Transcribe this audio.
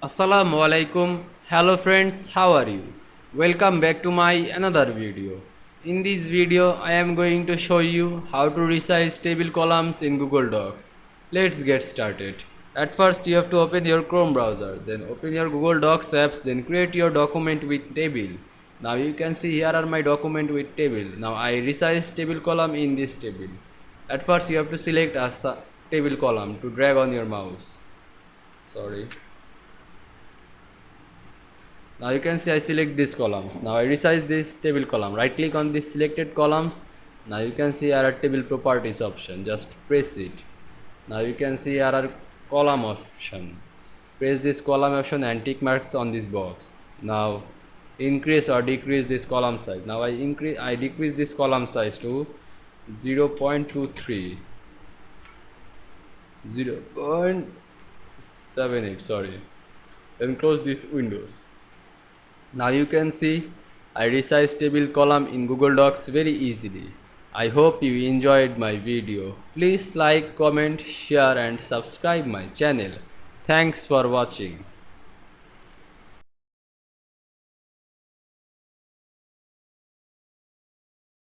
Assalamu Walaikum. Hello friends, how are you? Welcome back to my another video. In this video, I am going to show you how to resize table columns in Google Docs. Let's get started. At first, you have to open your Chrome browser, then open your Google Docs apps, then create your document with table. Now you can see here are my document with table. Now I resize table column in this table. At first, you have to select a table column to drag on your mouse. Sorry. Now you can see I select these columns. Now I resize this table column. Right click on this selected columns. Now you can see here are table properties option. Just press it. Now you can see here are column option. Press this column option and tick marks on this box. Now increase or decrease this column size. Now I decrease this column size to 0.23. 0.78, sorry. Then close this windows. Now you can see I resize table column in Google Docs very easily. I hope you enjoyed my video. Please like, comment, share and subscribe my channel. Thanks for watching.